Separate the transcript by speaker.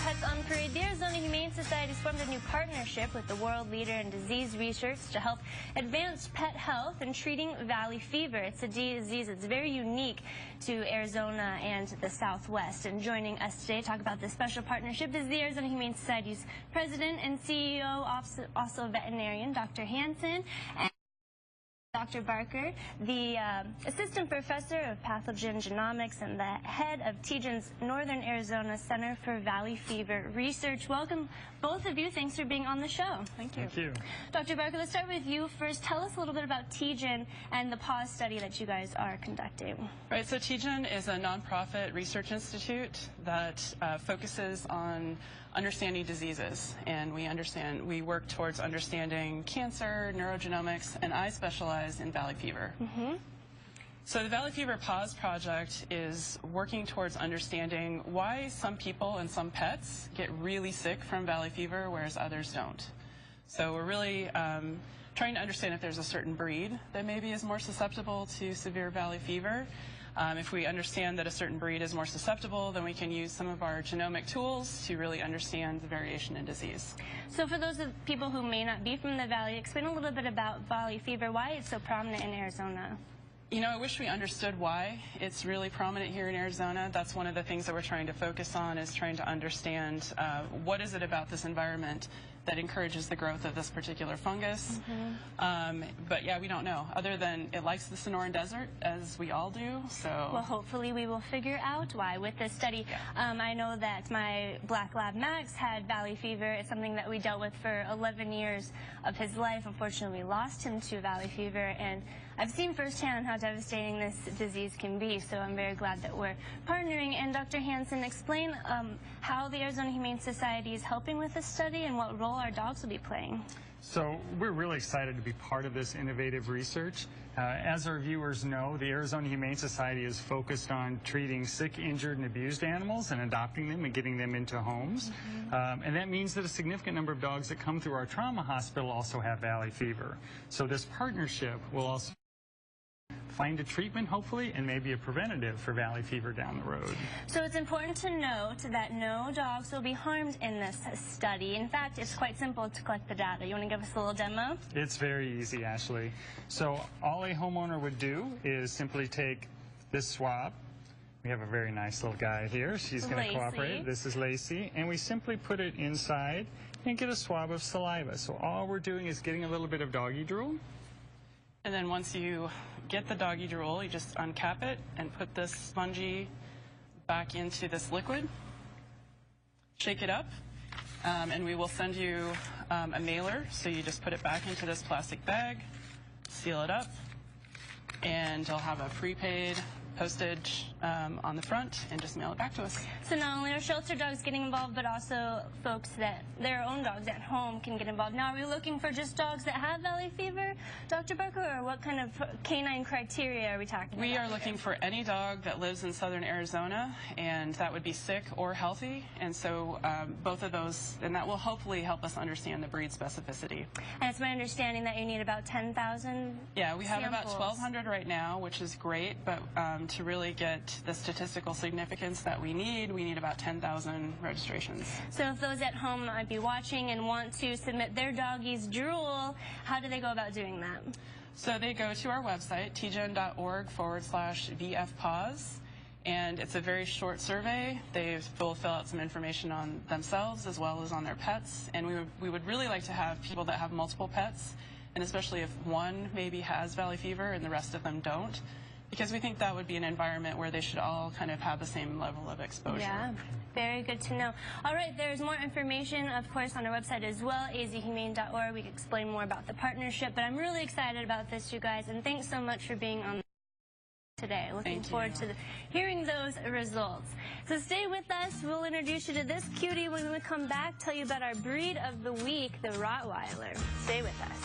Speaker 1: Pets on Parade, the Arizona Humane Society has formed a new partnership with the world leader in disease research to help advance pet health and treating valley fever. It's a disease that's very unique to Arizona and the Southwest. And joining us today to talk about this special partnership is the Arizona Humane Society's president and CEO, also veterinarian, Dr. Hansen, and Dr. Barker, the assistant professor of pathogen genomics and the head of TGen's Northern Arizona Center for Valley Fever Research. Welcome, both of you. Thanks for being on the show.
Speaker 2: Thank you. Thank you.
Speaker 1: Dr. Barker, let's start with you first. Tell us a little bit about TGen and the PAUSE study that you guys are conducting.
Speaker 2: Right, so TGen is a nonprofit research institute that focuses on understanding diseases, and we work towards understanding cancer, neurogenomics, and I specialize in valley fever. So the Valley Fever PAUSE project is working towards understanding why some people and some pets get really sick from valley fever, whereas others don't. So we're really trying to understand if there's a certain breed that maybe is more susceptible to severe valley fever. If we understand that a certain breed is more susceptible, then we can use some of our genomic tools to really understand the variation in disease.
Speaker 1: So for those people who may not be from the Valley, explain a little bit about valley fever, why it's so prominent in Arizona.
Speaker 2: You know, I wish we understood why it's really prominent here in Arizona. That's one of the things that we're trying to focus on, is trying to understand what is it about this environment that encourages the growth of this particular fungus. But yeah, we don't know, other than it likes the Sonoran Desert, as we all do. So
Speaker 1: well, hopefully we will figure out why with this study. I know that my black lab Max had valley fever. It's something that we dealt with for 11 years of his life. Unfortunately, we lost him to valley fever, and I've seen firsthand how devastating this disease can be, so I'm very glad that we're partnering. And Dr. Hansen, explain how the Arizona Humane Society is helping with this study and what role our dogs will be playing.
Speaker 3: So we're really excited to be part of this innovative research. As our viewers know, the Arizona Humane Society is focused on treating sick, injured, and abused animals and adopting them and getting them into homes. And that means that a significant number of dogs that come through our trauma hospital also have valley fever. So this partnership will also find a treatment, hopefully, and maybe a preventative for valley fever down the road.
Speaker 1: So it's important to note that no dogs will be harmed in this study. In fact, it's quite simple to collect the data. You want to give us a little demo?
Speaker 3: It's very easy, Ashley. So all a homeowner would do is simply take this swab. We have a very nice little guy here. She's going to cooperate. This is Lacey. And we simply put it inside and get a swab of saliva. So all we're doing is getting a little bit of doggy drool.
Speaker 2: And then once you get the doggy drool, you just uncap it and put this spongy back into this liquid. Shake it up, and we will send you a mailer. So you just put it back into this plastic bag, seal it up, and you'll have a prepaid postage on the front, and just mail it back to us.
Speaker 1: So not only are shelter dogs getting involved, but also folks that their own dogs at home can get involved. Now, are we looking for just dogs that have valley fever, Dr. Barker, or what kind of canine criteria are we talking about?
Speaker 2: We are looking for any dog that lives in southern Arizona, and that would be sick or healthy. And so both of those, and that will hopefully help us understand the breed specificity.
Speaker 1: And it's my understanding that you need about 10,000
Speaker 2: Yeah, we have
Speaker 1: samples.
Speaker 2: about 1,200 right now, which is great, but to really get the statistical significance that we need about 10,000 registrations.
Speaker 1: So if those at home might be watching and want to submit their doggy's drool, how do they go about doing that?
Speaker 2: So they go to our website, tgen.org/VFPAUSE, and it's a very short survey. They will fill out some information on themselves as well as on their pets, and we would really like to have people that have multiple pets, and especially if one maybe has valley fever and the rest of them don't, because we think that would be an environment where they should all kind of have the same level of exposure.
Speaker 1: Yeah, very good to know. All right, there's more information, of course, on our website as well, azhumane.org. We can explain more about the partnership, but I'm really excited about this, you guys, and thanks so much for being on today. Looking forward to hearing those results. So stay with us. We'll introduce you to this cutie when we come back, tell you about our breed of the week, the Rottweiler. Stay with us.